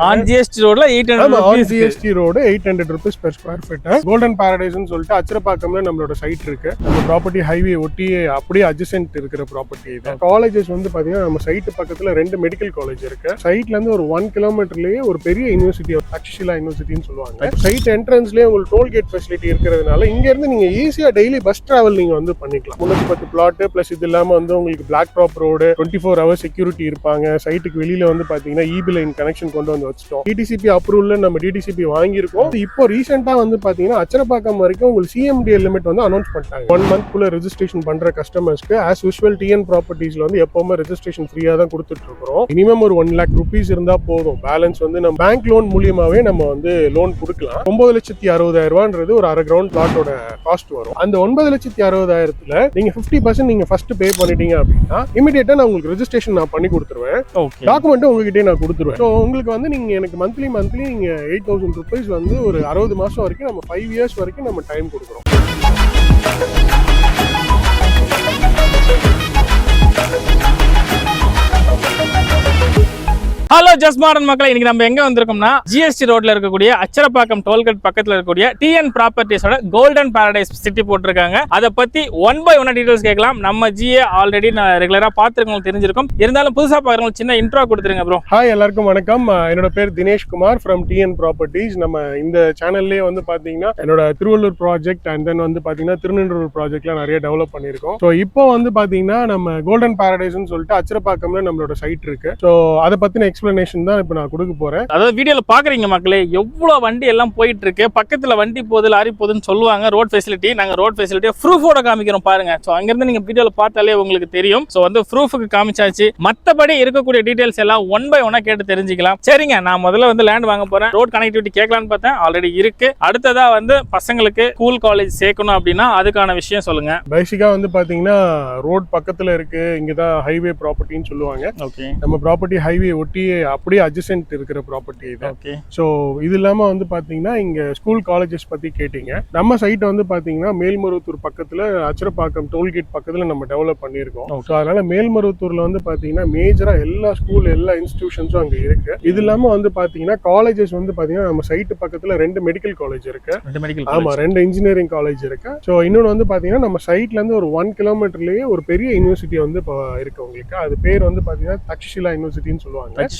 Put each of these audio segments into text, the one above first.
On GST ரோட்ல 800 on GST road 800 rupees per square feet. Golden பாரடைஸ்னு சொல்லிட்டு அச்சரப்பாக்கம்ல நம்மளோட சைட் இருக்கு. நம்ம ப்ராப்பர்ட்டி ஹைவே ஒட்டி அப்படியே அட்ஜசன்ட் இருக்கிற ப்ராப்பர்ட்டி இது. காலேஜஸ் வந்து பாத்தீங்கன்னா நம்ம சைட் பக்கத்துல 2 மெடிக்கல் காலேஜ் இருக்கு. சைட்ல இருந்து ஒரு 1 கிலோமீட்டர்லயே ஒரு பெரிய யூனிவர்சிட்டி தக்ஷஷிலா யூனிவர்சிட்டின்னு சொல்லுவாங்க. சைட் என்ட்ரன்ஸ்லயே உங்களுக்கு டோல்கேட் ஃபெசிலிட்டி இருக்கிறதுனால இங்க இருந்து நீங்க ஈஸியா டெய்லி பஸ் டிராவல் நீங்க வந்து பண்ணிக்கலாம். 310 பிளாட் பிளஸ் இது இல்லாம வந்து உங்களுக்கு black top road 24 hours security இருப்பாங்க. சைட்டுக்கு வெளியில வந்து பாத்தீங்கன்னா ஈபி லைன் கனெக்ஷன் கொண்டு வந்து வச்சிட்டோம். டிடிசிபி அப்ரூவல் நம்ம டிடிசிபி வாங்கியிருக்கோம். இப்போ ரீசெண்டா வந்து பாத்தீங்கன்னா அச்சரப்பாக்கம் வரைக்கும் உங்களுக்கு சிஎம்டிஎல் லிமிட் வந்து அனௌன்ஸ் பண்ணிட்டாங்க. 1 month குள்ள ரெஜிஸ்ட்ரேஷன் பண்ற கஸ்டமர்ஸ்க்கு ஆஸ் யூசுவல் டிஎன் ப்ராப்பர்ட்டிஸ்ல வந்து எப்பவுமே ரெஜிஸ்ட்ரேஷன் ஃப்ரீயா தான் கொடுத்துட்டு இருக்கோம். மினிமம் ஒரு 1 lakh rupees இருந்தா போதும். பேலன்ஸ் வந்து நம்ம பேங்க் லோன் மூலியமாவே நம்ம வந்து லோன் கொடுக்கலாம். 9,60,000 ஒரு அரை கிரவுண்ட் பிளாட்டோட காஸ்ட் வரும். அந்த 9,60,000 நீங்க 50% நீங்க ஃபர்ஸ்ட் பே பண்ணிட்டீங்க அப்படின்னா இமிடியேட்டா நான் உங்களுக்கு ரெஜிஸ்ட்ரேஷன் நான் பண்ணி கொடுத்துருவேன். டாக்குமெண்ட் உங்ககிட்டே நான் கொடுத்துருவேன். ஸோ உங்களுக்கு வந்து நீங்க எனக்கு மந்த்லி நீங்க 8,000 rupees வந்து ஒரு 60 மாசம் வரைக்கும் நம்ம 5 years வரைக்கும் நம்ம டைம் கொடுக்குறோம். ஹலோ ஜஸ்ட் மாடர்ன் மக்களே, இன்னைக்கு நம்ம எங்க வந்திருக்கோம்னா ஜிஎஸ்டி ரோட்ல இருக்கக்கூடிய அச்சரப்பாக்கம் டோல்கேட் பக்கத்துல இருக்கக்கூடிய டிஎன் ப்ராப்பர்ட்டிஸோட கோல்டன் பாரடைஸ் சிட்டி போட்டிருக்காங்க. அதை பத்தி 1 by 1 டீடைல்ஸ் கேட்கலாம். நம்ம ஜிஏ ஆல்ரெடி நான் ரெகுலரா பாத்துருக்கவங்களுக்கு தெரிஞ்சிருக்கும். இருந்தாலும் புதுசா பாக்குறவங்களுக்கு சின்ன இன்ட்ரோ கொடுத்துருங்க ப்ரோ. ஹாய், எல்லாருக்கும் வணக்கம். என்னோட பேர் Dinesh Kumar from TN properties. நம்ம இந்த சேனல்லே வந்து பாத்தீங்கன்னா என்னோட திருவள்ளூர் ப்ராஜெக்ட் அண்ட் தென் வந்து பாத்தீங்கன்னா திருநெல்வேலி ப்ராஜெக்ட்ல நிறைய டெவலப் பண்ணிருக்கோம். ஸோ இப்போ வந்து பாத்தீங்கன்னா நம்ம கோல்டன் பாரடைஸ்னு சொல்லிட்டு அச்சரப்பாக்கம்ல நம்மளோட சைட் இருக்கு. ஸோ அதை பத்தின எக்ஸ்பிளனேஷன் தான் இப்போ நான் கொடுக்க போறேன். அதாவது வீடியோல பாக்குறீங்க மக்களே, எவ்வளவு வண்டி எல்லாம் போயிட்டு இருக்கு. பக்கத்துல வண்டி போகுது, லாரி போகுதுன்னு சொல்லுவாங்க. ரோட் ஃபெசிலிட்டி நாங்க ரோட் ஃபெசிலிட்டியை ப்ரூஃபோட காமிக்கிறோம் பாருங்க. ஸோ அங்கிருந்து நீங்க வீடியோல பார்த்தாலே உங்களுக்கு தெரியும். ஸோ வந்து ப்ரூஃபுக்கு காமிச்சாச்சு. மற்றபடி இருக்கக்கூடிய டீடைல்ஸ் எல்லாம் 1 by 1 கேட்டு தெரிஞ்சுக்கலாம். சரிங்க, நான் முதல்ல வந்து லேண்ட் வாங்க போறேன். ரோட் கனெக்டிவிட்டி கேட்கலான்னு பார்த்தேன், ஆல்ரெடி இருக்கு. அடுத்ததா வந்து பசங்களுக்கு ஸ்கூல் காலேஜ் சேர்க்கணும் அப்படின்னா அதுக்கான விஷயம் சொல்லுங்க. பேசிக்கா வந்து பாத்தீங்கன்னா ரோட் பக்கத்துல இருக்கு, இங்கதான் ஹைவே ப்ராப்பர்ட்டின்னு சொல்லுவாங்க. ஓகே, நம்ம ப்ராப்பர்ட்டி ஹைவே ஒட்டி அப்படியே அட்ஜசன்ட் இருக்கிற ப்ராப்பர்ட்டி இது. ஓகே. ஸோ இது இல்லாம வந்து பாத்தீங்கன்னா இங்க ஸ்கூல் காலேஜஸ் பத்தி கேட்டீங்க. நம்ம சைட் வந்து பாத்தீங்கன்னா மேல்மருவத்தூர் பக்கத்துல அச்சரப்பாக்கம் டோல்கேட் பக்கத்துல நம்ம டெவலப் பண்ணியிருக்கோம். ஸோ அதனால மேல்மருவத்தூர்ல வந்து பாத்தீங்கன்னா மேஜரா எல்லா ஸ்கூல் எல்லா இன்ஸ்டிடியூஷன்ஸும் அங்க இருக்கு. இது இல்லாம வந்து பாத்தீங்கன்னா காலேஜஸ் வந்து பாத்தீங்கன்னா நம்ம சைட் பக்கத்துல 2 மெடிக்கல் காலேஜ் இருக்கு. ஆமா, 2 இன்ஜினியரிங் காலேஜ் இருக்கு. ஸோ இன்னொன்று வந்து பாத்தீங்கன்னா நம்ம சைட்ல இருந்து ஒரு 1 கிலோமீட்டர்லயே ஒரு பெரிய யூனிவர்சிட்டி வந்து இருக்கு உங்களுக்கு. அது பேர் வந்து பாத்தீங்கன்னா தக்ஷஷிலா யூனிவர்சிட்டின்னு சொல்லுவாங்க.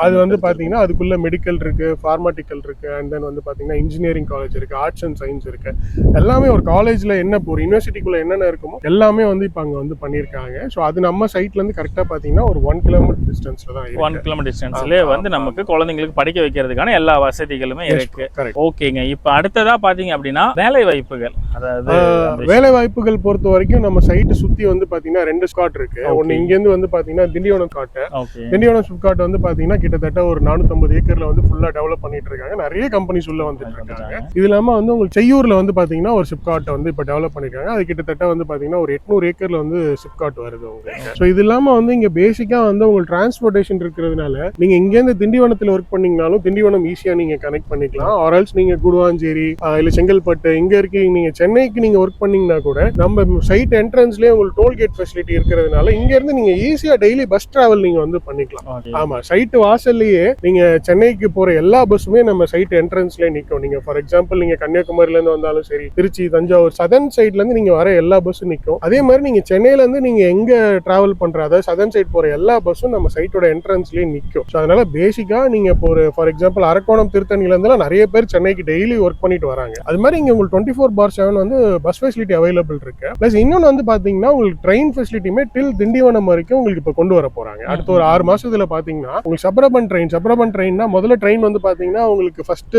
அது வந்து பாத்தீங்கன்னா அதுக்குள்ள மெடிக்கல் இருக்கு, பார்மடிக்கல் இருக்கு, அண்ட் தென் வந்து பாத்தீங்கன்னா இன்ஜினியரிங் காலேஜ் இருக்கு, ஆர்ட்ஸ் அண்ட் சயின்ஸ் இருக்கு. எல்லாமே ஒரு காலேஜ்ல என்ன ஒரு யூனிவர்சிட்டிக்குள்ள என்னென்ன இருக்குமோ எல்லாமே வந்து இப்ப அங்க வந்து பண்ணிருக்காங்க. ஸோ அது நம்ம சைட்ல இருந்து கரெக்டா பாத்தீங்கன்னா ஒரு 1 கிலோமீட்டர் டிஸ்டன்ஸ்ல தான் இருக்கு. 1 கிலோமீட்டர் டிஸ்டன்ஸ்லயே வந்து நமக்கு குழந்தைங்களுக்கு படிக்க வைக்கிறதுக்கான எல்லா வசதிகளுமே இருக்கு. ஓகேங்க, இப்ப அடுத்ததா பாத்தீங்க அப்படின்னா வேலை வாய்ப்புகள். அதாவது வேலை வாய்ப்புகள் பொறுத்த வரைக்கும் நம்ம சைட் சுத்தி வந்து பாத்தீங்கன்னா 2 ஸ்காட் இருக்கு. ஒன்னு இங்க இருந்து வந்து பாத்தீங்கன்னா திண்டிவனம் ஸ்காட். திண்டிவனம் ஸ்காட் வந்து பாத்தீங்கன்னா கிட்டத்தட்ட ஒரு 450 ஏக்கர்ல வந்து ஃபுல்லா டெவலப் பண்ணிட்டு இருக்காங்க. நிறைய கம்பெனிஸ் உள்ள வந்துட்டு இருக்காங்க. இது இல்லாம வந்து உங்களுக்கு செய்யூர்ல வந்து பாத்தீங்கன்னா ஒரு சிப்காட் வந்து இப்ப டெவலப் பண்ணிருக்காங்க. அது கிட்டத்தட்ட வந்து பாத்தீங்கன்னா ஒரு 800 ஏக்கர்ல வந்து சிப்காட் வருது உங்களுக்கு. ஸோ இது இல்லாம வந்து இங்க பேசிக்கா வந்து உங்களுக்கு டிரான்ஸ்போர்டேஷன் இருக்கிறதுனால நீங்க இங்க இருந்து திண்டிவனத்துல ஒர்க் பண்ணீங்கனாலும் திண்டிவனம் ஈஸியா நீங்க கனெக்ட் பண்ணிக்கலாம். ஆர்எல்ஸ் நீங்க குடுவாஞ்சேரி இல்ல செங்கல்பட்டு இங்க இருக்கீங்க, நீங்க சென்னைக்கு நீங்க ஒர்க் பண்ணீங்கன்னா கூட நம்ம சைட் என்ட்ரன்ஸ்லயே உங்களுக்கு டோல்கேட் ஃபெசிலிட்டி இருக்கிறதுனால இங்க இருந்து நீங்க ஈஸியா டெய்லி பஸ் டிராவல் நீங்க வந்து பண்ணிக்கலாம். ஆமா, சைட் வாசல்லையே நீங்க சென்னைக்கு போற எல்லா பஸ்ஸுமே நம்ம சைட் என்ட்ரன்ஸ்லயே நிக்கும். நீங்க ஃபார் எக்ஸாம்பிள் நீங்க கன்னியாகுமரியில இருந்து வந்தாலும் சரி, திருச்சி, தஞ்சாவூர், சதர்ன் சைட்ல இருந்து நீங்க வர எல்லா பஸ்ஸும் நிக்கும். அதே மாதிரி நீங்க சென்னையில இருந்து நீங்க எங்க டிராவல் பண்ற அதாவது சதர்ன் சைட் போற எல்லா பஸ்ஸும் நம்ம சைட்டோட என்ட்ரன்ஸ்லயே நிக்கும். ஸோ அதனால பேசிக்கா நீங்க இப்போ ஒரு ஃபார் எக்ஸாம்பிள் அரக்கோணம், திருத்தணில இருந்து நிறைய பேர் சென்னைக்கு டெய்லி ஒர்க் பண்ணிட்டு வராங்க. அது மாதிரி இங்க உங்களுக்கு 24/7 வந்து பஸ் ஃபெசிலிட்டி அவைலபிள் இருக்கு. பிளஸ் இன்னொன்னு வந்து பாத்தீங்கன்னா உங்களுக்கு ட்ரெயின் ஃபெசிலிட்டியுமே டில் திண்டிவனம் வரைக்கும் உங்களுக்கு இப்ப கொண்டு வர போறாங்க. அடுத்த ஒரு 6 மாசத்துல பாத்தீங்கன்னா உங்களுக்கு சப்ரபன் ட்ரெயின்னா முதல்ல ட்ரெயின் வந்து பாத்தீங்கன்னா உங்களுக்கு ஃபர்ஸ்ட்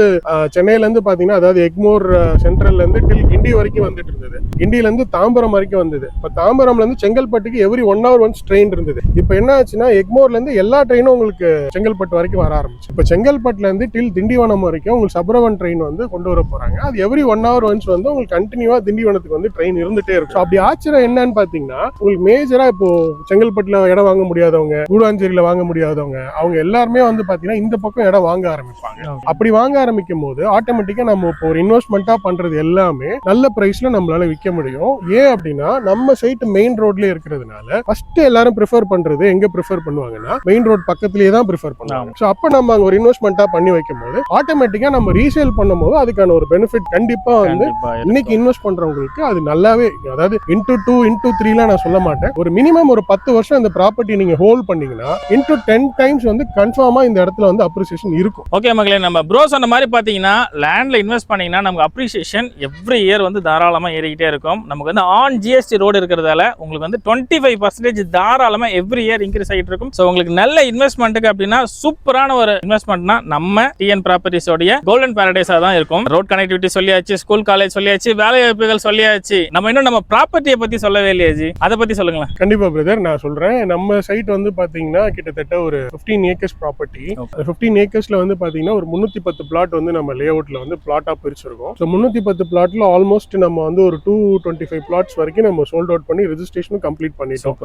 சென்னையில இருந்து பாத்தீங்கன்னா அதாவது எக்மோர் சென்ட்ரல்ல இருந்து டில் கிண்டி வரைக்கும் வந்துட்டு இருந்தது. கிண்டியில இருந்து தாம்பரம் வரைக்கும் வந்தது. இப்ப தாம்பரம்ல இருந்து செங்கல்பட்டுக்கு எவ்ரி 1 hour ஒன்ஸ் ட்ரெயின் இருந்தது. இப்ப என்ன ஆச்சுன்னா எக்மோர்ல இருந்து எல்லா ட்ரெயினும் உங்களுக்கு செங்கல்பட்டு வரைக்கும் வர ஆரம்பிச்சு. இப்ப செங்கல்பட்டுல இருந்து டில் திண்டிவனம் வரைக்கும் உங்களுக்கு சப்ரபன் ட்ரெயின் வந்து கொண்டு வர போறாங்க. அது எவ்ரி 1 hour ஒன்ஸ் வந்து உங்களுக்கு கண்டினியூவா திண்டிவனத்துக்கு வந்து ட்ரெயின் இருந்துட்டே இருக்கும். அப்படி ஆச்சரியம் என்னன்னு பாத்தீங்கன்னா உங்களுக்கு மேஜரா இப்போ செங்கல்பட்டுல இடம் வாங்க முடியாதவங்க, கூடாஞ்சேரியில வாங்க முடியாதவங்க அவங்க எல்லாருமே வந்து பாத்தீங்கன்னா இந்த பக்கம் இடம் வாங்க ஆரம்பிப்பாங்க. அப்படி வாங்க ஆரம்பிக்கும் போது ஆட்டோமேட்டிக்கா நம்ம இப்போ ஒரு இன்வெஸ்ட்மெண்ட்டா பண்றது எல்லாமே நல்ல பிரைஸ்ல நம்மளால விற்க முடியும். ஏன் அப்படின்னா நம்ம சைட் மெயின் ரோட்லயே இருக்கிறதுனால ஃபர்ஸ்ட் எல்லாரும் ப்ரிஃபர் பண்றது எங்க ப்ரிஃபர் பண்ணுவாங்கன்னா மெயின் ரோட் பக்கத்துலயே தான் ப்ரிஃபர் பண்ணுவாங்க. ஸோ அப்ப நம்ம அங்க ஒரு இன்வெஸ்ட்மெண்ட்டா பண்ணி வைக்கும் போது ஆட்டோமேட்டிக்கா நம்ம ரீசேல் பண்ணும்போது அதுக்கான ஒரு பெனிஃபிட் கண்டிப்பா வந்து இன்னைக்கு இன்வெஸ்ட் பண்றவங்களுக்கு அது நல்லாவே, அதாவது இன்டூ 2 இன்டூ 3 நான் சொல்ல மாட்டேன், ஒரு மினிமம் ஒரு 10 வருஷம் இந்த ப்ராப்பர்ட்டி நீங்க ஹோல்ட் பண்ணீங்கன்னா இன்டூ 10 டைம்ஸ் வந்து கன்ஃபார்மா இந்த இடத்துல வந்து அப்ரிசியேஷன் இருக்கும். ஓகே மக்களே, நம்ம ப்ரோ சொன்ன மாதிரி பாத்தீங்கன்னா லேண்ட்ல இன்வெஸ்ட் பண்ணீங்கன்னா நமக்கு அப்ரிசியேஷன் எவ்ரி இயர் வந்து தாராளமா ஏறிக்கிட்டே இருக்கும். நமக்கு வந்து ஆன் ஜிஎஸ்டி ரோடு இருக்கிறதால உங்களுக்கு வந்து 25% தாராளமா எவ்ரி இயர் இன்க்ரீஸ் ஆகிட்டு இருக்கும். ஸோ உங்களுக்கு நல்ல இன்வெஸ்ட்மெண்ட்டுக்கு அப்படின்னா சூப்பரான ஒரு இன்வெஸ்ட்மெண்ட்னா நம்ம டிஎன் ப்ராப்பர்ட்டிஸோடைய கோல்டன் பாரடைஸா தான் இருக்கும். ரோட் கனெக்டிவிட்டி சொல்லியாச்சு, ஸ்கூல் காலேஜ் சொல்லியாச்சு, வேலை வாய்ப்புகள் சொல்லியாச்சு. நம்ம இன்னும் நம்ம ப்ராப்பர்ட்டியை பத்தி சொல்லவே இல்லையா ஜி, அதை பத்தி சொல்லுங்களேன். கண்டிப்பா பிரதர், நான் சொல்றேன். நம்ம சைட் வந்து பாத்தீங்கன்னா கிட்டத்தட்ட ஒரு 15 ஏக்கர்ஸ் ப்ராப்பர்ட்டி. 15 ஏக்கர்ஸ்ல வந்து பாத்தீங்கன்னா ஒரு 310 பிளாட் வந்து நம்ம லே அவுட்ல வந்து பிளாட்டா பிரிச்சிருக்கோம். ஸோ 310 பிளாட்ல ஆல்மோஸ்ட் நம்ம வந்து ஒரு 225 பிளாட்ஸ் வரைக்கும் நம்ம சோல்ட் அவுட் பண்ணி ரெஜிஸ்ட்ரேஷனும் கம்ப்ளீட் பண்ணிட்டோம்.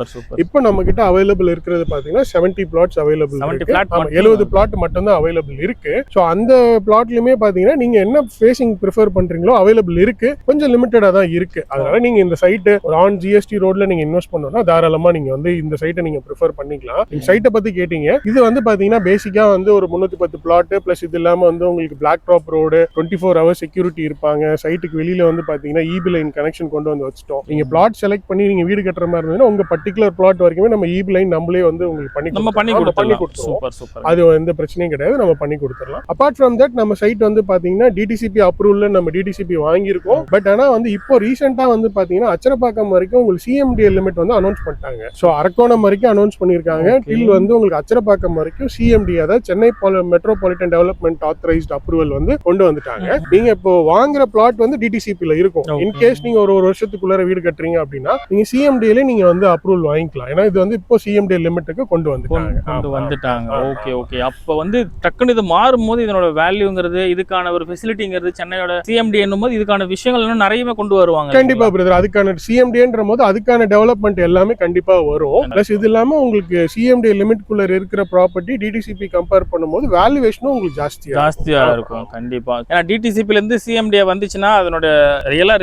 இப்போ நம்ம கிட்ட அவைலபிள் இருக்கிறது பாத்தீங்கன்னா 70 பிளாட்ஸ் அவைலபிள் இருக்கு. 70 பிளாட் மட்டும் தான் அவைலபிள் இருக்கு. ஸோ அந்த பிளாட்லயுமே பாத்தீங்கன்னா நீங்க என்ன ஃபேசிங் ப்ரிஃபர் பண்றீங்களோ அவைலபிள் இருக்கு, கொஞ்சம் லிமிட்டடா தான் இருக்கு. அதனால நீங்க இந்த சைட் ஒரு ஆன் ஜிஎஸ்டி ரோட்ல நீங்க இன்வெஸ்ட் பண்ணணும்னா தாராளமா நீங்க வந்து இந்த சைட்டை நீங்க ப்ரிஃபர் பண்ணிக்கலாம். இந்த சைட்டை பத்தி கேட்டீங்க, இது வந்து பாத்தீங்கன்னா பேசிக்கா வந்து ஒரு 310 பிளாட் பிளஸ் இது இல்லாம வந்து உங்களுக்கு black top road, 24 hours security இருப்பாங்க. சைட்டுக்கு வெளியில வந்து பாத்தீங்கன்னா ஈபி லைன் கனெக்ஷன் கொண்டு வந்து வச்சுட்டோம். நீங்க பிளாட் செலக்ட் பண்ணி நீங்க வீடு கட்டுற மாதிரி இருந்ததுன்னா உங்க பர்டிகுலர் பிளாட் வரைக்குமே நம்ம ஈபி லைன் நம்மளே வந்து உங்களுக்கு பண்ணி கொடுத்துருவோம். அது எந்த பிரச்சனையும் கிடையாது, நம்ம பண்ணி கொடுத்துடலாம். அபார்ட் ஃப்ரம் தட் நம்ம சைட் வந்து பாத்தீங்கன்னா டிடிசிபி அப்ரூவல் நம்ம டிடிசிபி வாங்கியிருக்கோம். பட் ஆனா வந்து இப்போ ரீசெண்டா வந்து பாத்தீங்கன்னா அச்சரப்பாக்கம் வரைக்கும் உங்களுக்கு சிஎம்டிஎல் லிமிட் வந்து அனௌன்ஸ் பண்ணிட்டாங்க. ஸோ அரக்கோணம் வரைக்கும் அனௌன்ஸ் பண்ணியிருக்காங்க. டில் வந்து உங்களுக்கு அச்சரப்பாக்கம் வரைக்கும் சிஎம்டி, அதாவது Chennai metropolitan development authorised approval வந்து கொண்டு வந்துட்டாங்க. நீங்க இப்போ வாங்குற பிளாட் வந்து டிடிசிபில இருக்கும். இன்கேஸ் நீங்க ஒரு வருஷத்துக்குள்ள வீடு கட்டுறீங்க அப்படின்னா நீங்க சிஎம்டில நீங்க வந்து அப்ரூவல் வாங்கிக்கலாம். ஏன்னா இது வந்து இப்போ சிஎம்டி லிமிட்டுக்கு கொண்டு வந்துட்டாங்க. Okay okay. அப்ப வந்து டக்குன்னு இது மாறும்போது இதனோட வேல்யூங்கிறது, இதுக்கான ஒரு ஃபெசிலிட்டிங்கிறது சென்னையோட சிஎம்டி என்னும் போது இதுக்கான விஷயங்கள் இன்னும் நிறையவே கொண்டு வருவாங்க. கண்டிப்பா பிரதர், அதுக்கான சிஎம்டின்ற போது அதுக்கான டெவலப்மெண்ட் எல்லாமே கண்டிப்பா வரும். பிளஸ் இது இல்லாம உங்களுக்கு சிஎம்டி லிமிட்குள்ள இருக்கிற ப்ராப்பர்ட்டி டிடிசிபி கம்பேர் பண்ணும்போது வேல்யூவேஷனும் உங்களுக்கு ஜாஸ்தியா இருக்கும். கண்டிப்பா, ஏன்னா டிடிசிபில இருந்து சிஎம்டி வந்துச்சுன்னா அதனோட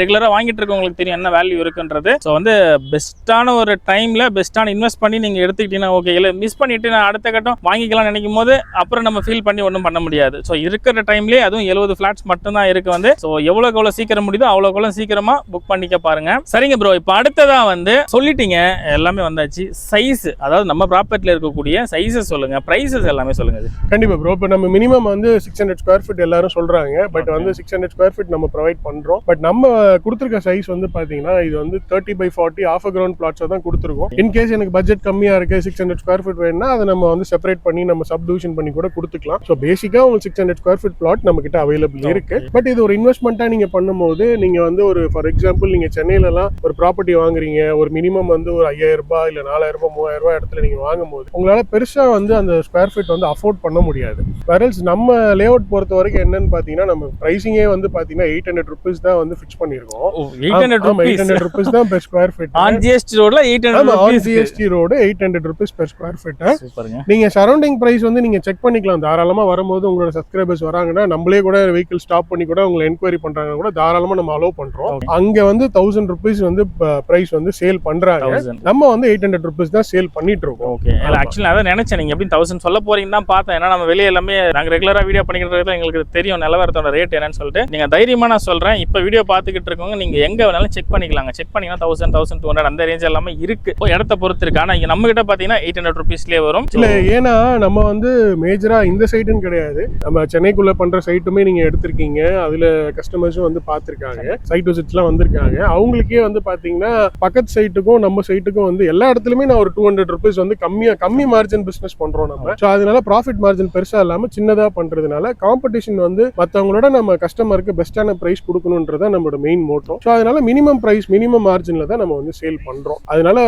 ரெகுலரா வாங்கிட்டு இருக்கவங்களுக்கு தெரியும் என்ன வேல்யூ இருக்குன்றது. ஸோ வந்து பெஸ்ட்டான ஒரு டைம்ல பெஸ்ட்டான இன்வெஸ்ட் பண்ணி நீங்க எடுத்துக்கிட்டீங்கன்னா ஓகே. இல்லை மிஸ் பண்ணிட்டு நான் அடுத்த கட்டம் வாங்கிக்கலாம் நினைக்கும் போது அப்புறம் நம்ம ஃபீல் பண்ணி ஒன்றும் பண்ண முடியாது. ஸோ இருக்கிற டைம்லேயே அதுவும் 70 ஃபிளாட்ஸ் மட்டும் தான் இருக்கு வந்து. ஸோ எவ்வளோ சீக்கிரம் முடியுதோ அவ்வளோ சீக்கிரமா புக் பண்ணிக்க பாருங்க. சரிங்க ப்ரோ, இப்போ அடுத்ததா வந்து சொல்லிட்டீங்க எல்லாமே வந்தாச்சு. சைஸ், அதாவது நம்ம ப்ராப்பர்ட்டில இருக்கக்கூடிய சைஸஸ் சொல்லுங்க, பிரைசஸ் எல்லாமே சொல்லுங்க. கண்டிப்பா ப்ரோ, இப்போ நம்ம மினிமம் வந்து 600 ஸ்கொயர் ஃபீட் எல்லாரும் சொல்றாங்க. பட் வந்து 600 ஸ்கொயர் ஃபீட் நம்ம ப்ரொவைட் பண்றோம். பட் நம்ம கொடுத்துருக்க சைஸ் வந்து பாத்தீங்கன்னா இது வந்து 30x40 ஆஃப் கிரவுண்ட் பிளாட்ஸ் தான் கொடுத்துருக்கோம். இன்கேஸ் எனக்கு பட்ஜெட் கம்மியா இருக்கு, 600 ஸ்கொயர் ஃபீட் வேணும்னா அதை நம்ம வந்து செப்பரேட் பண்ணி நம்ம சப்டிவிஷன் பண்ணி கூட கொடுத்துக்கலாம். ஸோ பேசிக்கா உங்களுக்கு 600 ஸ்கொயர் ஃபீட் பிளாட் நம்ம கிட்ட அவைலபிள் இருக்கு. பட் இது ஒரு இன்வெஸ்ட்மெண்ட்டா நீங்க பண்ணும்போது நீங்க வந்து ஒரு ஃபார் எக்ஸாம்பிள் நீங்க சென்னையிலலாம் ஒரு ப்ராப்பர்ட்டி வாங்குறீங்க, ஒரு மினிமம் வந்து ஒரு 5000 ரூபாய் இல்ல 4000 ரூபாய் 3000 ரூபாய் இடத்துல நீங்க வாங்கும் போது உங்களால பெருசா வந்து அந்த ஸ்கொயர் ஃபீட் வந்து அஃபோர்ட் பண்ண முடியாது. வேறல்ஸ் நம்ம லே அவுட் பொறுத்த வரைக்கும் என்னன்னு பாத்தீங்கன்னா நம்ம பிரைசிங்கே வந்து பாத்தீங்கன்னா 800 rupees தான் வந்து ஃபிக்ஸ் பண்ணிருக்கோம். 800 rupees தான் per square feet. On GST ரோட்ல 800 rupees. On GST road 800 rupees per square feet. சூப்பர்ங்க. நீங்க சரௌண்டிங் பிரைஸ் வந்து நீங்க செக் பண்ணிக்கலாம். தாராளமா வரும்போது உங்களோட சப்ஸ்கிரைபர்ஸ் வராங்கன்னா நம்மளே கூட வெஹிக்கிள் ஸ்டாப் பண்ணி கூட உங்களை என்கொயரி பண்றாங்க கூட தாராளமா நம்ம அலோவ் பண்றோம். அங்க வந்து 1000 rupees வந்து பிரைஸ் வந்து சேல் பண்றாங்க. நம்ம வந்து 800 rupees தான் சேல் பண்ணிட்டு இருக்கோம். ஓகே. ஆக்சுவலி அதான் நினைச்சேன் நீங்க எப்படி 1000 சொல்ல போறீங்க தான் பார்த்தேன். ஏன்னா நம்ம வெளியே எல்லாமே நாங்க ரெகுலரா வீடியோ பண்ணிக்கிட்டு எங்களுக்கு தெரியும் நிலவரத்தோட ரேட் என்னன்னு சொல்லிட்டு. நீங்க தைரியமா நான் சொல்றேன், இப்ப வீடியோ பார்த்துக்கிட்டு இருக்கவங்க நீங்க எங்க வேணாலும் செக் பண்ணிக்கலாங்க. செக் பண்ணீங்கன்னா 1000 1200 அந்த ரேஞ்ச் எல்லாமே இருக்கு. இடத்த பொறுத்து இருக்கு. ஆனா இங்க நம்ம கிட்ட பாத்தீங்கன்னா 800 rupeesலயே வரும். இல்ல ஏன்னா நம்ம வந்து மேஜரா இந்த சைட்டுன்னு கிடையாது, நம்ம சென்னைக்குள்ள பண்ற சைட்டுமே நீங்க எடுத்திருக்கீங்க. அதுல கஸ்டமர்ஸும் வந்து பாத்திருக்காங்க, சைட் விசிட்ஸ்லாம் வந்திருக்காங்க. அவங்களுக்கே வந்து பாத்தீங்கன்னா பக்கத்து சைட்டுக்கும் நம்ம சைட்டுக்கும் வந்து எல்லா இடத்துலயுமே நான் ஒரு 200 rupees வந்து கம்மி மார்ஜின் பிசினஸ் பண்றோம் நம்ம. ஸோ அதனால ப்ராஃபிட் மார்ஜின் பெருசா இல்லாம சின்னதா பண்றதுனால காம்படிஷன் வந்து மற்றவங்களோட நம்ம கஸ்டமருக்கு பெஸ்டான பிரைஸ் கொடுக்கணும்ன்றத நம்மளோட மெயின் மோட்டோ. ஸோ அதனால மினிமம் பிரைஸ் மினிமம் மார்ஜின்ல தான் நம்ம வந்து சேல் பண்றோம். அதனால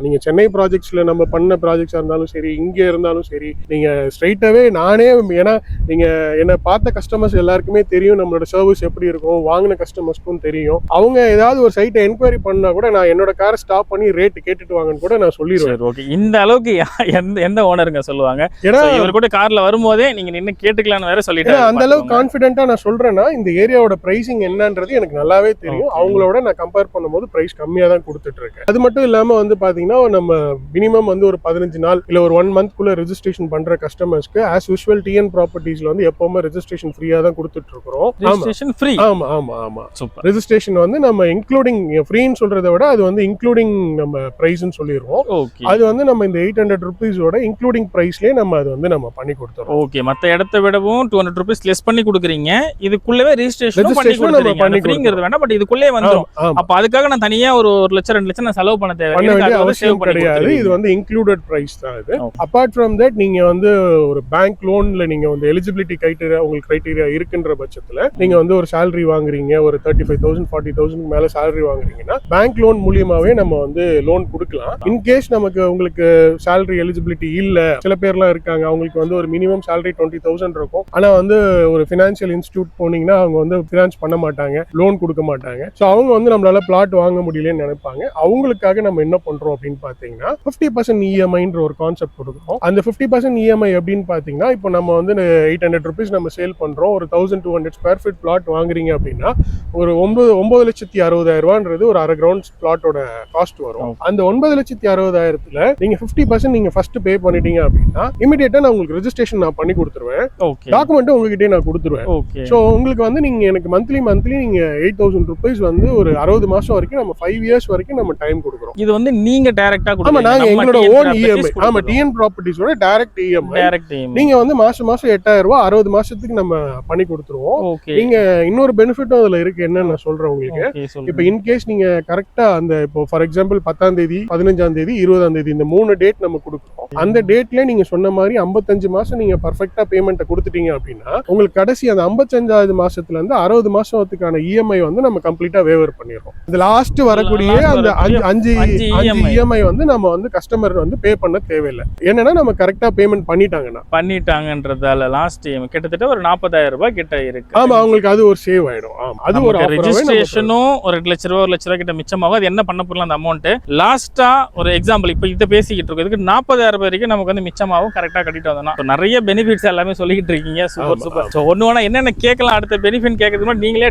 நீங்க சென்னை ப்ராஜெக்ட்ஸ்ல நம்ம பண்ண ப்ராஜெக்ட்ஸா இருந்தாலும் சரி, இங்க இருந்தாலும் சரி, நீங்க ஸ்ட்ரைட்டாவே நானே, ஏன்னா நீங்க என்ன பார்த்த கஸ்டமர்ஸ் எல்லாருக்குமே தெரியும் நம்மளோட சர்வீஸ் எப்படி இருக்கும், வாங்கின கஸ்டமர்ஸ்க்கும் தெரியும். அவங்க ஏதாவது ஒரு சைட்டை என்கொயரி பண்ணா கூட நான் என்னோட காரை ஸ்டாப் பண்ணி ரேட் கேட்டுட்டு வாங்கன்னு கூட நான் சொல்லிடுவேன். ஓகே, இந்த அளவுக்கு எந்த எந்த ஓனருங்க சொல்லுவாங்க? ஏன்னா இவர் கூட கார்ல வரும்போதே நீங்க நின்னு கேட்டுக்கலாம்னு வேற சொல்லிட்டு அந்த அளவுக்கு கான்ஃபிடென்ட்டா நான் சொல்றேன்னா இந்த ஏரியாவோட பிரைசிங் என்னன்றது எனக்கு நல்லாவே தெரியும். அவங்களோட நான் கம்பேர் பண்ணும்போது பிரைஸ் கம்மியா தான் கொடுத்துட்டு இருக்கேன். அது மட்டும் இல்லாம வந்து பாத்தீங்கன்னா நம்ம மினிமம் வந்து ஒரு 15 நாள் இல்ல ஒரு 1 month குள்ள ரெஜிஸ்ட்ரேஷன் பண்ற கஸ்டமர்ஸ்க்கு ஆஸ் யூசுவல் டிஎன் ப்ராப்பர்ட்டிஸ்ல வந்து எப்பவுமே ரெஜிஸ்ட்ரேஷன் ஃப்ரீயா தான் கொடுத்துட்டு இருக்கோம். Registration free? ஆமா ஆமா ஆமா. சூப்பர். ரெஜிஸ்ட்ரேஷன் வந்து நம்ம இன்க்ளூடிங் ஃப்ரீன்னு சொல்றதை விட அது வந்து இன்க்ளூடிங் நம்ம பிரைஸ்ன்னு சொல்லிடுவோம். அது வந்து நம்ம இந்த 800 ரூபீஸோட இன்க்ளூடிங் பிரைஸ்லயே நம்ம அது வந்து நம்ம பண்ணி கொடுத்துறோம். ஓகே, மத்த இடத்தை விடவும் 200 ரூபீஸ் லெஸ் பண்ணி கொடுக்குறீங்க. இதுக்குள்ளவே ரெஜிஸ்ட்ரேஷன் பண்ணி கொடுக்குறீங்க. ஃப்ரீங்கிறது வேண்டாம், பட் இதுக்குள்ளே வந்துரும். அப்ப அதுக்காக நான் தனியா ஒரு 1 லட்சம் 2 லட்சம் நான் செலவு பண்ண தேவையில்லை, அவசியம் கிடையாது. இது வந்து இன்க்ளூடட் பிரைஸ் தான் இது. அபார்ட் ஃப்ரம் தட் நீங்க வந்து ஒரு பேங்க் லோன்ல நீங்க வந்து எலிஜிபிலிட்டி கிரைட்டீரியா உங்களுக்கு கிரைட்டீரியா இருக்குன்ற பட்சத்துல நீங்க வந்து ஒரு salary வாங்குறீங்க, ஒரு 35,000 40,000 மேல salary வாங்குறீங்கன்னா பேங்க் லோன் மூலியமாவே நம்ம வந்து லோன் கொடுக்கலாம். இன்கேஸ் நமக்கு உங்களுக்கு salary எலிஜிபிலிட்டி இல்ல, சில பேர்லாம் இருக்காங்க அவங்களுக்கு வந்து ஒரு மினிமம் salary 20,000 இருக்கும். ஆனா வந்து ஒரு ஃபினான்ஷியல் இன்ஸ்டிடியூட் போனீங்கன்னா அவங்க வந்து ஃபினான்ஸ் பண்ண மாட்டாங்க, லோன் கொடுக்க மாட்டாங்க. ஸோ அவங்க வந்து நம்மளால பிளாட் வாங்க முடியலன்னு நினைப்பாங்க. அவங்களுக்காக நம்ம என்ன பண்றோம் அப்படின்னு பாத்தீங்கன்னா 50% இஎம்ஐன்ற ஒரு கான்செப்ட் கொடுக்குறோம். அந்த 50% இஎம்ஐ அப்படின்னு பாத்தீங்கன்னா இப்போ நம்ம வந்து 800 ரூபீஸ் நம்ம சேல் பண்றோம், ஒரு 1200 ஸ்கொயர் ஃபீட் பிளாட் வாங்குறீங்க அப்படின்னா ஒரு 9,60,000 ஒரு அரை கிரவுண்ட் பிளாட்டோட காஸ்ட் வரும். அந்த 9,60,000 நீங்க 50% நீங்க ஃபர்ஸ்ட் பே பண்ணிட்டீங்க அப்படின்னா இமிடியேட்டா நான் உங்களுக்கு ரெஜிஸ்ட்ரேஷன் நான் பண்ணி கொடுத்துருவேன். டாக்குமெண்ட் உங்ககிட்டயே நான் கொடுத்துருவேன். ஸோ உங்களுக்கு வந்து நீங்க எனக்கு மந்த்லி நீங்க 8,000 ரூபீஸ் வந்து ஒரு 60 மாசம் வரைக்கும் நம்ம 5 இயர்ஸ் வரைக்கும் நம்ம டைம் கொடுக்குறோம். இது வந்து நீங்க டைரக்டா கொடுங்க? ஆமா, நாங்க எங்களோட ஓன் இஎம்ஐ. ஆமா, டிஎன் ப்ராப்பர்ட்டிஸோட டைரக்ட் இஎம்ஐ. நீங்க வந்து மாசம் 8,000 ரூபாய் 60 மாசத்துக்கு நம்ம பண்ணி கொடுத்துருவோம். நீங்க இன்னொரு பெனிஃபிட்டும் அதுல இருக்கு, என்னன்னு நான் சொல்றேன் உங்களுக்கு. இப்போ இன்கேஸ் நீங்க கரெக்டா அந்த இப்போ ஃபார் எக்ஸாம்பிள் 10ஆம் தேதி 15ஆம் தேதி 20ஆம் தேதி இந்த 3 டேட் நம்ம கொடுக்குறோம். அந்த டேட்ல நீங்க சொன்ன மாதிரி 55 மாசம் நீங்க பர்ஃபெக்ட்டா பேமெண்ட்டை கொடுத்துட்டீங்க அப்படின்னா உங்களுக்கு கடைசி அந்த 55வது மாசத்துல இருந்து 60 மாசத்துக்கான இஎம்ஐ வந்து நம்ம கம்ப்ளீட்டா வேவர் பண்ணிடுறோம். இந்த லாஸ்ட் வரக்கூடிய அந்த 5 இஎம்ஐ வந்து நம்ம வந்து கஸ்டமர் வந்து பே பண்ண தேவையில்லை. என்னன்னா நம்ம கரெக்டா பேமெண்ட் பண்ணிட்டாங்கன்றதால லாஸ்ட் இஎம்ஐ கிட்டத்தட்ட ஒரு 40,000 ரூபாய் கிட்ட இருக்கு. ஆமா, அவங்களுக்கு அது ஒரு சேவ் ஆயிடும். ஆமா, அது ஒரு ரெஜிஸ்ட்ரேஷனும் ஒரு 2 லட்சம் ரூபாய் 1 லட்சம் ரூபாய் கிட்ட மிச்சமாகும். அது என்ன பண்ண போறலாம் அந்த அமௌண்ட் லாஸ்டா ஒரு எக்ஸாம்பிள் இப்போ இதை பேசிக்கிட்டு இருக்கோம், இதுக்கு 40,000 ரூபாய் வரைக்கும் நமக்கு வந்து மிச்சமாகும். கரெக்டா கட்டிட்டு வந்தோம்னா நிறைய பெனிஃபிட்ஸ் எல்லாமே சொல்லிட்டு இருக்கீங்க. Super super. சோ ஒண்ணு வேணா என்னென்ன கேட்கலாம், அடுத்த பெனிஃபிட் கேட்கறதுக்கு முன்னாடி நீங்களே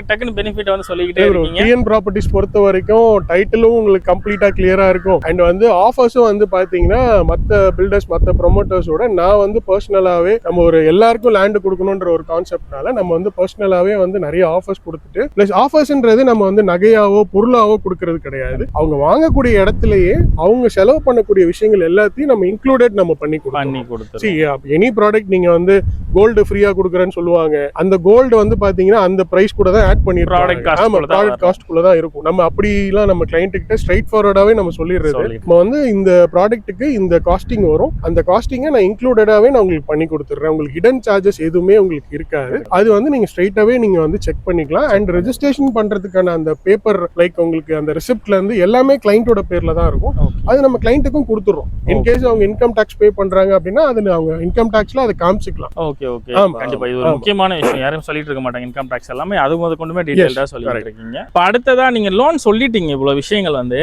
டக்குன்னு பெனிஃபிட் வந்து சொல்லிக்கிட்டே இருக்கீங்க. டிஎன் ப்ராப்பர்ட்டிஸ் பொறுத்த வரைக்கும் டைட்டிலும் உங்களுக்கு கம்ப்ளீட்டா கிளியரா இருக்கும். அண்ட் வந்து ஆஃபர்ஸும் வந்து பாத்தீங்கன்னா மத்த பில்டர்ஸ் மத்த ப்ரொமோட்டர்ஸோட நான் வந்து பர்சனலாவே நம்ம ஒரு எல்லாருக்கும் லேண்ட் கொடுக்கணும்ன்ற ஒரு கான்செப்ட்னால நம்ம வந்து பர்சனலாவே வந்து நிறைய ஆஃபர்ஸ் கொடுத்துட்டு பிளஸ் ஆஃபர்ஸ்ன்றது நம்ம வந்து நகையாவோ பொருளாவோ கொடுக்கறது கிடையாது. அவங்க வாங்கக்கூடிய இடத்துலயே அவங்க செலவு பண்ணக்கூடிய விஷயங்கள் எல்லாத்தையும் நம்ம இன்க்ளூடட் நம்ம பண்ணி கொடுத்தோம். எனி ப்ராடக்ட் நீங்க வந்து கோல்டு ஃப்ரீயா கொடுக்குறேன்னு சொல்லுவாங்க, அந்த கோல்டு வந்து பாத்தீங்கன்னா அந்த பிரைஸ் கூட தான் ஆட் பண்ணி ப்ராடக்ட் காஸ்ட் குள்ள தான் இருக்கும். நம்ம அப்படிலாம் நம்ம கிளைண்ட் கிட்ட ஸ்ட்ரைட் ஃபார்வர்டாவே நம்ம சொல்லிடுறது, நம்ம வந்து இந்த ப்ராடக்ட்டுக்கு இந்த காஸ்டிங் வரும், அந்த காஸ்டிங்கை நான் இன்க்ளூடடாவே நான் உங்களுக்கு பண்ணி கொடுத்துட்றேன். உங்களுக்கு ஹிடன் சார்ஜஸ் எதுவுமே உங்களுக்கு இருக்காது. அது வந்து நீங்க ஸ்ட்ரைட்டாவே நீங்க வந்து செக் பண்ணிக்கலாம். அண்ட் ரெஜிஸ்ட்ரேஷன் பண்றதுக்கான அந்த பேப்பர் லைக் உங்களுக்கு அந்த ரெசிப்ட்ல இருந்து எல்லாமே கிளைண்டோட பேர்ல தான் இருக்கும். அது நம்ம கிளைண்ட்டுக்கும் கொடுத்துறோம். இன்கேஸ் அவங்க இன்கம் டாக்ஸ் பே பண்றாங்க அப்படின்னா அது அவங்க இன்கம் டாக்ஸ்ல அதை காமிச்சிக்கலாம். ஓகே ஓகே, கண்டிப்பா இது ஒரு முக்கியமான விஷயம். யாரும் சொல்லிட்டு இருக்க மாட்டாங்க இன்கம் டாக்ஸ் எல்லாமே, அது முதல் கொண்டுமே டீடைலா சொல்லிட்டு இருக்கீங்க. இப்போ அடுத்ததா நீங்க லோன் சொல்லிட்டீங்க, இவ்வளவு விஷயங்கள் வந்து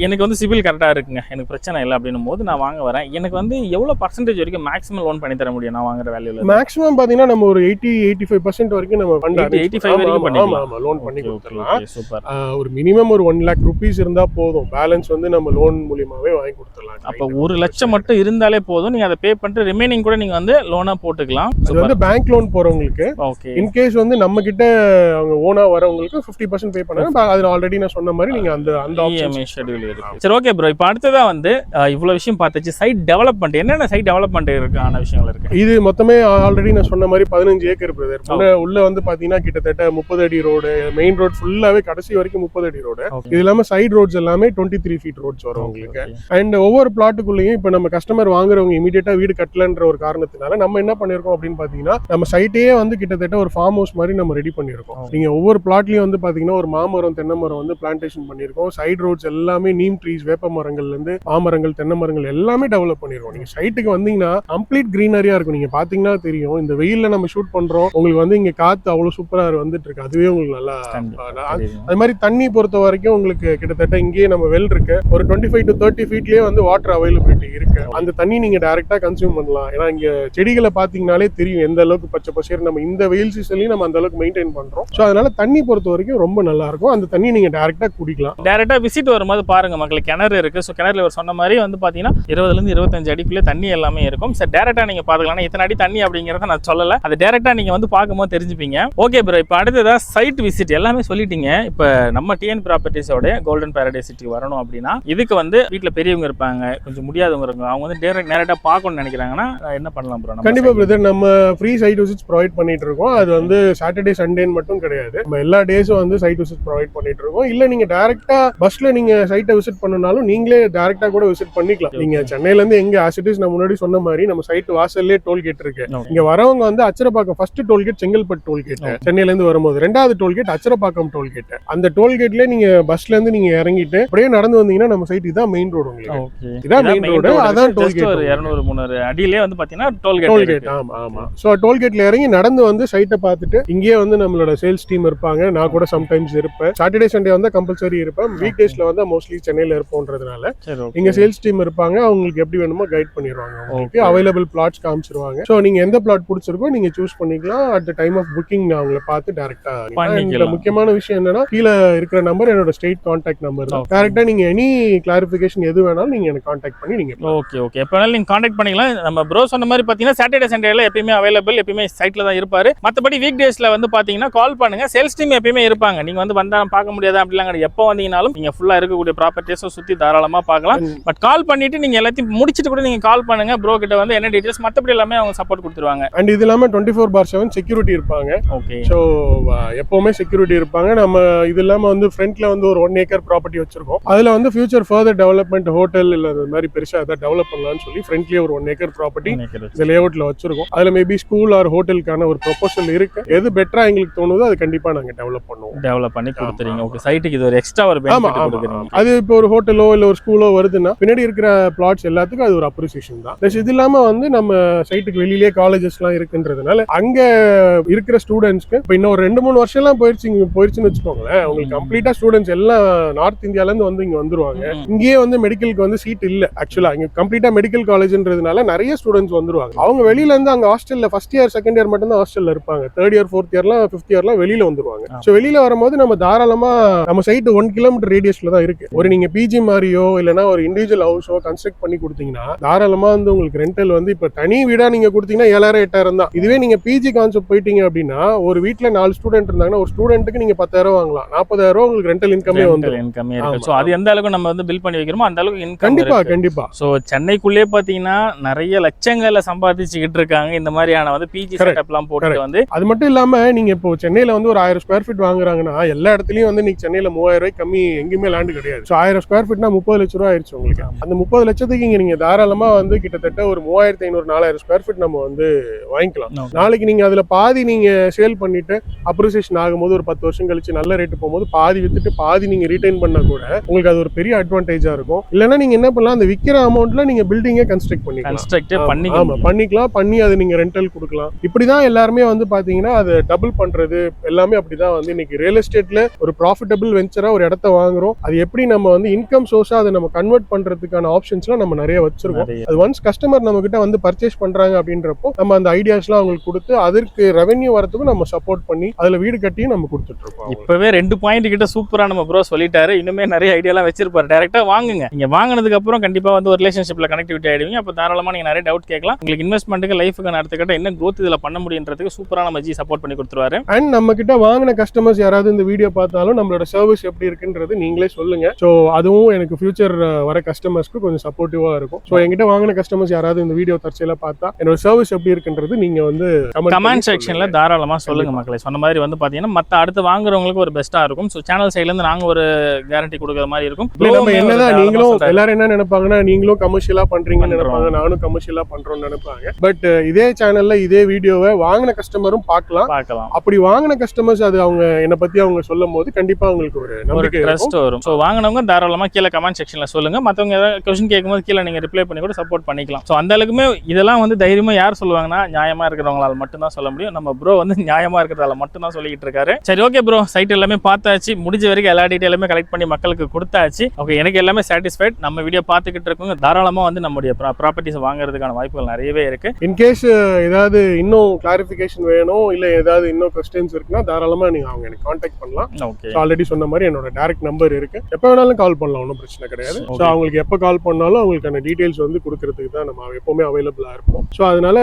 எனக்கு வந்து சிபில் கரெக்டா இருக்குங்க, எனக்கு பிரச்சனை இல்லை அப்படின்னும் போது நான் வாங்க வரேன். எனக்கு வந்து எவ்வளவு பர்சன்டேஜ் வரைக்கும் மேக்ஸிமம் லோன் பண்ணி தர முடியும் நான் வாங்குற வேல்யூல? மேக்ஸிமம் பாத்தீங்கன்னா நம்ம ஒரு 80-85% வரைக்கும் நம்ம 85 வரைக்கும் பண்ணிக்கலாம். லோன் பண்ணி கொடுத்துடலாம். சூப்பர். ஒரு மினிமம் ஒரு 1 lakh rupees இருந்தா போதும், பேலன்ஸ் வந்து நம்ம லோன் மூலமாவே வாங்கி கொடுத்துடலாம். அப்ப 1 லட்சம் மட்டும் இருந்தாலே போதும், நீங்க அதை பே பண்ணிட்டு ரிமைனிங் கூட நீங்க வந்து லோனா போட்டுக்கலாம். அது வந்து பேங்க் லோன் போறவங்களுக்கு. இன் கேஸ் வந்து நம்ம கிட்ட அவங்க ஓனா வரவங்களுக்கு 50% பே பண்ணாங்க. அது ஆல்ரெடி நான் சொன்ன மாதிரி நீங்க அந்த இஎம்ஐ ஷெட்யூல் இருக்கு. சரி, ஓகே ப்ரோ. இப்போ அடுத்ததா வந்து இவ்வளவு விஷயம் பார்த்தாச்சு. சைட் டெவலப்மெண்ட், என்னென்ன சைட் டெவலப்மெண்ட் இருக்கான விஷயங்கள் இருக்கு? இது மொத்தமே ஆல்ரெடி நான் சொன்ன மாதிரி 15 ஏக்கர் பிரதர். உள்ள வந்து பாத்தீங்கன்னா கிட்டத்தட்ட 30 அடி ரோடு, மெயின் ரோட் ஃபுல்லாவே கடைசி வரைக்கும் 30 அடி ரோடு. இது இல்லாம சைட் ரோட்ஸ் எல்லாமே 23 feet ரோட்ஸ் வரும் உங்களுக்கு. அண்ட் ஒவ்வொரு பிளாட்டுக்குள்ளேயும் இப்ப நம்ம கஸ்டமர் வாங்குறவங்க இமீடியட்டா வீடு கட்டலன்ற ஒரு காரணத்தினால நம்ம என்ன பண்ணிருக்கோம் அப்படின்னு எப்படின்னு பாத்தீங்கன்னா நம்ம சைட்டே வந்து கிட்டத்தட்ட ஒரு ஃபார்ம் ஹவுஸ் மாதிரி நம்ம ரெடி பண்ணிருக்கோம். நீங்க ஒவ்வொரு பிளாட்லயும் வந்து பாத்தீங்கன்னா ஒரு மாமரம் தென்னை மரம் வந்து பிளான்டேஷன் பண்ணிருக்கோம். சைடு ரோட்ஸ் எல்லாமே நீம் ட்ரீஸ், வேப்ப மரங்கள்ல இருந்து மாமரங்கள், தென்னை மரங்கள் எல்லாமே டெவலப் பண்ணிருக்கோம். நீங்க சைட்டுக்கு வந்தீங்கன்னா கம்ப்ளீட் கிரீனரியா இருக்கும். நீங்க பாத்தீங்கன்னா தெரியும், இந்த வெயில்ல நம்ம ஷூட் பண்றோம், உங்களுக்கு வந்து இங்க காத்து அவ்வளவு சூப்பரா வந்துட்டு இருக்கு. அதுவே உங்களுக்கு நல்லா. அது மாதிரி தண்ணி பொறுத்த வரைக்கும் உங்களுக்கு கிட்டத்தட்ட இங்கேயே நம்ம வெல் இருக்கு, ஒரு 25 to 30 ஃபீட்லயே வந்து வாட்டர் அவைலபிலிட்டி இருக்கு. அந்த தண்ணி நீங்க டைரக்டா கன்சியூம் பண்ணலாம். ஏன்னா இங்க செடிகளை பாத்தீங்கன்னாலே தெரியும் எந்த அளவுக்கு பச்சை பசேர் நம்ம இந்த வெயில் சீசன்லயும் நம்ம அந்த அளவுக்கு மெயின்டைன் பண்றோம். சோ அதனால தண்ணி பொறுத்த வரைக்கும் ரொம்ப நல்லா இருக்கும். அந்த தண்ணி நீங்க டைரக்டா குடிக்கலாம். டைரக்டா விசிட் வரும்போது பாருங்க மக்களுக்கு கிணறு இருக்கு. ஸோ கிணறுல ஒரு சொன்ன மாதிரி வந்து பாத்தீங்கன்னா 20 to 25 அடிக்குள்ளே தண்ணி எல்லாமே இருக்கும். சார் டைரக்டா நீங்க பாத்துக்கலாம். இத்தனை அடி தண்ணி அப்படிங்கறத நான் சொல்லல, அது டைரக்டா நீங்க வந்து பார்க்கும்போது தெரிஞ்சுப்பீங்க. ஓகே ப்ரோ, இப்போ அடுத்ததா சைட் விசிட் எல்லாமே சொல்லிட்டீங்க. இப்போ நம்ம டிஎன் ப்ராப்பர்ட்டிஸோட கோல்டன் பாரடைஸ் சிட்டி வரணும் அப்படின்னா இதுக்கு வந்து வீட்டுல பெரியவங்க இருப்பாங்க, கொஞ்சம் முடியாதவங்க இருக்காங்க, அவங்க வந்து நேரட்டா பார்க்கணும்னு நினைக்கிறாங்கன்னா என்ன பண்ணலாம் ப்ரோ? கண்டிப்பா பிரதர், நம்ம ஃப்ரீ சைட் விசிட்ஸ் ப்ரொவைட் பண்ணிட்டு இருக்கோம். அது வந்து சாட்டர்டே சண்டேன்னு மட்டும் கிடையாது, நம்ம எல்லா டேஸும் வந்து சைட் விசிட் ப்ரொவைட் பண்ணிட்டு இருக்கோம். இல்ல நீங்க டைரக்டா பஸ்ல நீங்க சைட்டை விசிட் பண்ணனாலும் நீங்களே டைரக்டா கூட விசிட் பண்ணிக்கலாம். நீங்க சென்னையில இருந்து எங்க ஆசிட்டிஸ் நான் முன்னாடி சொன்ன மாதிரி நம்ம சைட் வாசல்லே டோல்கேட் இருக்கு. இங்க வரவங்க வந்து Acharapakkam first tollgate Chengalpattu tollgate, சென்னையில இருந்து வரும்போது ரெண்டாவது டோல்கேட் அச்சரப்பாக்கம் டோல்கேட். அந்த டோல்கேட்ல நீங்க பஸ்ல இருந்து நீங்க இறங்கிட்டு அப்படியே நடந்து வந்தீங்கன்னா நம்ம சைட் இதான் மெயின் ரோடு. உங்களுக்கு இதான் மெயின் ரோடு, அதான் டோல்கேட். ஒரு 200-300 அடியிலே வந்து பாத்தீங்கன்னா டோல்கேட். ஆமா ஆமா. சோ டோல்கேட்ல இறங்கி நடந்து வந்து சைட்டை பார்த்துட்டு இங்கேயே வந்து நம்மளோட சேல்ஸ் டீம் இருப்பாங்க. நான் கூட சம்டைம்ஸ் இருப்பேன். சாட்டர்டே சண்டே வந்து கம்பல்சரி இருப்பேன். வீக் டேஸ்ல வந்து மோஸ்ட்லி சென்னையில இருப்போன்றதுனால இங்க சேல்ஸ் டீம் இருப்பாங்க. அவங்களுக்கு எப்படி வேணுமோ கைட் பண்ணிடுவாங்க. உங்களுக்கு அவைலபிள் பிளாட்ஸ் காமிச்சிருவாங்க. சோ நீங்க எந்த பிளாட் பிடிச்சிருக்கோ நீங்க சூஸ் பண்ணிக்கலாம். At the time of booking நான் அவங்களை பார்த்து டைரக்டா. முக்கியமான விஷயம் என்னன்னா கீழே இருக்கிற நம்பர் என்னோட ஸ்ட்ரெயிட் கான்டாக்ட் நம்பர் தான். டைரக்டா நீங்க எனி கிளாரிஃபிகேஷன் எது வேணாலும் நீங்க எனக்கு கான்டாக்ட் பண்ணி நீங்க. ஓகே ஓகே, எப்ப வேணாலும் நீங்க கான்டாக்ட் பண்ணிக்கலாம். நம்ம ப்ரோ சொன்ன மாதிரி பாத்தீங்கன்னா சாட்டர்டே சண்டேல எப்பயுமே அவைலபிள், எப்பயுமே சைட்ல தான் இருப்பாரு. மத்தபடி வீக் டேஸ்ல வந்து பாத்தீங்கன்னா கால் பண்ணுங்க, சேல்ஸ் டீம் எப்பயுமே இருப்பாங்க. நீங்க வந்து வந்தா பார்க்க முடியாது அப்படிலாம் கிடையாது. எப்போ வந்தீங்கனாலும் நீங்க ஃபுல்லா இருக்கக்கூடிய ப்ராப்பர்ட்டிஸை சுத்தி தாராளமா பார்க்கலாம். பட் கால் பண்ணிட்டு நீங்க எல்லாத்தையும் முடிச்சிட்டு கூட நீங்க கால் பண்ணுங்க. ப்ரோ கிட்ட வந்து என்ன டீடைல்ஸ் மத்தபடி எல்லாமே அவங்க சப்போர்ட் கொடுத்துருவாங்க. அண்ட் இது இல்லாம 24/7 செக்யூரிட்டி இருப்பாங்க. ஓகே, சோ எப்பவுமே செக்யூரிட்டி இருப்பாங்க. நம்ம இது இல்லாம வந்து ஃப்ரண்ட்ல வந்து ஒரு 1 ஏக்கர் ப்ராப்பர்ட்டி வச்சிருக்கோம். அதுல வந்து ஃபியூச்சர் ஃபர்தர் டெவலப்மெண்ட் ஹோட்டல் இல்ல அந்த மாதிரி பெருசா அதை டெவலப் பண்ணலாம்னு சொல்லி ஃப்ரண்ட்லயே ஒரு 1 ஏக்கர் ப்ராப்பர்ட்டி இந்த லேஅவுட்ல வச்சிருக்கோம். அதுல மேபி ஸ்கூல் ஆர் ஹோட்டலுக்கான ஒரு ப்ரொபோசல் இருக்கு. எது பெட்டரா எங்களுக்கு தோணுதோ அது கண்டிப்பா நாங்க டெவலப் பண்ணுவோம். டெவலப் பண்ணி கொடுத்துறீங்க. ஓகே, சைட்டுக்கு இது ஒரு எக்ஸ்ட்ரா ஒரு பெனிஃபிட் கொடுக்குறீங்க. அது இப்போ ஒரு ஹோட்டலோ இல்ல ஒரு ஸ்கூலோ வருதுன்னா பின்னாடி இருக்கிற பிளாட்ஸ் எல்லாத்துக்கும் அது ஒரு அப்ரிசியேஷன் தான். பிளஸ் இது இல்லாம வந்து நம்ம சைட்டுக்கு வெளியிலேயே காலேஜஸ் எல்லாம் இருக்குன்றதுனால அங்க இருக்கிற ஸ்டூடெண்ட்ஸ்க்கு இப்போ இன்னும் 2-3 வருஷம் எல்லாம் போயிருச்சுன்னு வச்சுக்கோங்களேன். உங்களுக்கு கம்ப்ளீட்டா ஸ்டூடெண்ட்ஸ் எல்லாம் நார்த் இந்தியால இருந்து வந்து இங்க வந்துருவாங்க. இங்கேயே வந்து மெடிக்கலுக்கு வந்து சீட் இல்ல. ஆக்சுவலா இங்க கம்ப்ளீட்டா மெடிக்கல் காலேஜ்ன்றதுனால நிறைய ஸ்டூடெண்ட்ஸ் வந்துருவாங்க. அவங்க வெளியில இருந்து அங்க ஹாஸ்டல்ல ஃபர்ஸ்ட் இயர் செகண்ட் இயர் மட்டும் தான் ஹாஸ்டல்ல இருப்பாங்க. தேர்ட் இயர் ஃபோர்த் இயர்லாம் ஃபிஃப்த் இயர்லாம் வெளியில வந்துருவாங்க. சோ வெளியில வரும்போது நம்ம தாராளமா நம்ம சைட் 1 கிலோமீட்டர் ரேடியஸ்ல தான் இருக்கு. ஒரு நீங்க பிஜி மாதிரியோ இல்லனா ஒரு இண்டிவிஜுவல் ஹவுஸோ கன்ஸ்ட்ரக்ட் பண்ணி கொடுத்தீங்கன்னா தாராளமா வந்து உங்களுக்கு ரெண்டல் வந்து இப்ப தனி வீடா நீங்க கொடுத்தீங்கன்னா 7,000-8,000 தான். இதுவே நீங்க பிஜி கான்செப்ட் போயிட்டீங்க அப்படின்னா ஒரு வீட்ல 4 ஸ்டூடெண்ட் இருந்தாங்கன்னா ஒரு ஸ்டூடெண்ட்டுக்கு நீங்க 10,000 வாங்கலாம். 40,000 உங்களுக்கு ரெண்டல் இன்கமே வந்து. சோ அது எந்த அளவுக்கு நம்ம வந்து பில் பண்ணி வைக்கிறோமோ அந்த அளவுக்கு இன்கம் கண்டிப்பா கண்டிப்பா. சோ சென்னைக்குள்ளே பாத்தீங்கன்னா நிறைய லட்சங்கள்ல சம்பாதிச்சுக்கிட்டு இருக்காங்க இந்த மாதிரியான வந்து பிஜி செட்டப்லாம் போட்டு வந்து. அது மட்டும் இல்லாம நீங்க இப்போ சென்னையில வந்து ஒரு 1000 ஸ்கொயர் ஃபீட் வாங்குறாங்கன்னா எல்லா இடத்துலயும் வந்து நீங்க சென்னையில 3000 ரூபாய் கம்மி எங்கேயுமே லேண்ட் கிடையாது. சோ 1000 ஸ்கொயர் ஃபீட்னா 30 லட்சம் ரூபாய் ஆயிடுச்சு உங்களுக்கு. அந்த 30 லட்சத்துக்கு இங்க நீங்க தாராளமா வந்து கிட்டத்தட்ட ஒரு 3500-4000 ஸ்கொயர் ஃபீட் நம்ம வந்து வாங்கிக்கலாம். நாளைக்கு நீங்க அதுல பாதி நீங்க சேல் பண்ணிட்டு அப்ரிசியேஷன் ஆகும்போது ஒரு 10 வருஷம் கழிச்சு நல்ல ரேட்டு போகும்போது பாதி வித்துட்டு பாதி நீங்க ரீடைன் பண்ணா கூட உங்களுக்கு அது ஒரு பெரிய அட்வான்டேஜா இருக்கும். இல்லன்னா நீங்க என்ன பண்ணலாம், அந்த விக்கிற அமௌண்ட்ல நீங்க பில்டிங்கே கன்ஸ்ட்ரக்ட் பண்ணிக்கலாம். பண்ணி அது நீங்க ரெண்டல் கொடுக்கலாம். இப்படிதான் எல்லாருமே வந்து பாத்தீங்கன்னா அது டபுள் பண்றது எல்லாமே அப்படிதான் வந்து இன்னைக்கு ரியல் எஸ்டேட்ல ஒரு ப்ராஃபிட்டபிள் வெஞ்சரா ஒரு இடத்த வாங்குறோம். அது எப்படி நம்ம வந்து இன்கம் சோர்ஸா அதை நம்ம கன்வெர்ட் பண்றதுக்கான ஆப்ஷன்ஸ்லாம் நம்ம நிறைய வச்சிருக்கோம். அது ஒன்ஸ் கஸ்டமர் நம்ம கிட்ட வந்து பர்ச்சேஸ் பண்றாங்க அப்படின்றப்போ நம்ம அந்த ஐடியாஸ்லாம் அவங்களுக்கு கொடுத்து அதற்கு ரெவென்யூ வரதுக்கும் நம்ம சப்போர்ட் பண்ணி அதுல வீடு கட்டியும் நம்ம கொடுத்துட்டு இருக்கோம். இப்பவே 2 பாயிண்ட் கிட்ட சூப்பரா நம்ம ப்ரோ சொல்லிட்டாரு. இன்னுமே நிறைய ஐடியாலாம் வச்சிருப்பாரு. டைரக்டா வாங்குங்க. நீங்க வாங்கினதுக்கு அப்புறம் கண்டிப்பா வந்து ஒரு ரிலேஷன்ஷிப்ல கனெக்டிவிட்டி ஆயிடுவீங்க. அப்ப தாராளமா நீங்க நிறைய டவுட் கேட்கலாம். உங்களுக்கு இன்வெஸ்ட்மெண்ட்டுக்கு லைஃபுக்கு அடுத்த கட்ட என்ன growth இதுல பண்ண முடியுன்றதுக்கு சூப்பரா நம்ம ஜி சப்போர்ட் பண்ணி கொடுத்துருவாரு. அண்ட் நம்ம கிட்ட வாங்கின கஸ்டமர்ஸ் யாராவது இந்த வீடியோ பார்த்தாலும் நம்மளோட சர்வீஸ் எப்படி இருக்குன்றது நீங்களே சொல்லுங்க. சோ அதுவும் எனக்கு ஃபியூச்சர் வர கஸ்டமர்ஸ்க்கு கொஞ்சம் சப்போர்ட்டிவா இருக்கும். சோ என்கிட்ட வாங்கின கஸ்டமர்ஸ் யாராவது இந்த வீடியோ தற்செயலா பார்த்தா என்னோட சர்வீஸ் எப்படி இருக்குன்றது நீங்க வந்து கமெண்ட் செக்ஷன்ல தாராளமா சொல்லுங்க மக்களே. சொன்ன மாதிரி வந்து பாத்தீங்கன்னா மத்த அடுத்து வாங்குறவங்களுக்கு ஒரு பெஸ்டா இருக்கும். சோ சேனல் சைடுல இருந்து நாங்க ஒரு கேரண்டி கொடுக்குற மாதிரி இருக்கும். நம்ம என்னதான் நீங்களும் எல்லாரும் என்ன நினைப்பாங்கன்னா நீங்களும் கமர்ஷியலா பண்றீங்கன்னு நினைப்பாங்க, நானும் கமர்ஷியலா பண்றோம்னு நினைப்பாங்க. பட் இதே சேனல்ல இதே வீடியோவை வாங்கின கஸ்டமரும் பார்க்கலாம். அப்படி வாங்கின கஸ்டமர்ஸ் அது அவங்க என்ன பத்தி அவங்க சொல்லும் போது கண்டிப்பா அவங்களுக்கு ஒரு நம்பிக்கை ட்ரஸ்ட் வரும். ஸோ வாங்கினவங்க தாராளமா கீழே கமெண்ட் செக்ஷன்ல சொல்லுங்க. மற்றவங்க ஏதாவது கொஸ்டின் கேட்கும்போது கீழே நீங்க ரிப்ளை பண்ணி கூட சப்போர்ட் பண்ணிக்கலாம். ஸோ அந்த அளவுக்குமே இதெல்லாம் வந்து தைரியமா யார் சொல்லுவாங்கன்னா நியாயமா இருக்கிறவங்களால மட்டும் தான் சொல்ல முடியும். நம்ம ப்ரோ வந்து நியாயமா இருக்கிறதால மட்டும் தான் சொல்லிட்டு இருக்காரு. சரி, ஓகே ப்ரோ, சைட் எல்லாமே பார்த்தாச்சு, முடிஞ்ச வரைக்கும் எல்லா டீட்டெயிலுமே கலெக்ட் பண்ணி மக்களுக்கு கொடுத்தாச்சு. ஓகே, எனக்கு எல்லாமே சாட்டிஸ்ஃபைட். நம்ம வீடியோ பார்த்துக்கிட்டு இருக்கவங்க தாராளமா வந்து நம்மளுடைய ப்ராப்பர்ட்டிஸ் வாங்குறதுக்கான வாய்ப்புகள் நிறையவே இருக்கு. இன்கேஸ் ஏதாவது இன்னும் கிளாரிஃபிகேஷன் வேணும் இல்ல ஏதாவது இன்னும் கொஸ்டின்ஸ் இருக்குன்னா தாராளமா நீங்க அவங்க எனக்கு கான்டாக்ட் பண்ணலாம். ஓகே, ஆல்ரெடி சொன்ன மாதிரி என்னோட டைரக்ட் நம்பர் இருக்கு, எப்ப வேணாலும் கால் பண்ணலாம், ஒன்றும் பிரச்சனை கிடையாது. ஸோ அவங்களுக்கு எப்போ கால் பண்ணாலும் அவங்களுக்கான டீடைல்ஸ் வந்து கொடுக்கறதுக்கு தான் நம்ம எப்பவுமே அவைலபிளா இருப்போம். ஸோ அதனால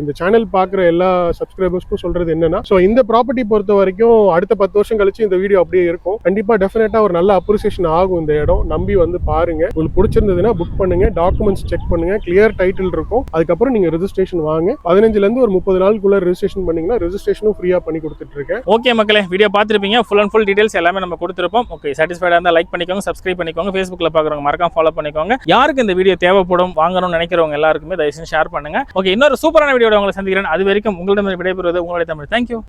இந்த சேனல் பார்க்குற எல்லா சப்ஸ்கிரைபர்ஸ்க்கும் சொல்றது என்னன்னா, ஸோ இந்த ப்ராப்பர்ட்டி பொறுத்த வரைக்கும் அடுத்த 10 வருஷம் கழிச்சு இந்த வீடியோ அப்படியே இருக்கும். கண்டிப்பா டெஃபினட்டா ஒரு நல்ல அப்ரிசியேஷன் ஆகும் இந்த இடம். நம்பி வந்து பாருங்க. உங்களுக்கு பிடிச்சிருந்ததுன்னா புக் பண்ணுங்க, டாக்குமெண்ட்ஸ் செக் பண்ணுங்க, கிளியர் டைட்டில் இருக்கும். அதுக்கப்புறம் நீங்க ரெஜிஸ்ட்ரேஷன் வாங்க. 15ல இருந்து ஒரு 30 நாளுக்குள்ள ரெஜிஸ்ட்ரேஷன் பண்ணீங்கன்னா ரெஜிஸ்ட்ரேஷனும் ஃப்ரீயா பண்ணி கொடுத்துட்டு இருக்கேன். ஓகே மக்களே, வீடியோ பார்த்துருப்பீங்க. ஃபுல் அண்ட் ஃபுல் டீடைல்ஸ் எல்லாமே நம்ம கொடுத்துருப்போம். ஓகே, சாட்டிஸ்ஃபைடா இருந்தால் லைக் பண்ணிக்கோங்க, சப்ஸ்கிரைப் பண்ணிக்கோங்க. ஃபேஸ்புக்ல பார்க்குறவங்க மறக்காம ஃபாலோ பண்ணிக்கோங்க. யாருக்கு இந்த வீடியோ தேவைப்படும், வாங்கணும்னு நினைக்கிறவங்க எல்லாருக்குமே தயவு செஞ்சு ஷேர் பண்ணுங்க. ஓகே, இன்னொரு சூப்பரான வீடியோட உங்களை சந்திக்கிறேன். அது வரைக்கும் உங்களிடம் விடைபெறுவது உங்களுடைய தமிழ். தேங்க்யூ.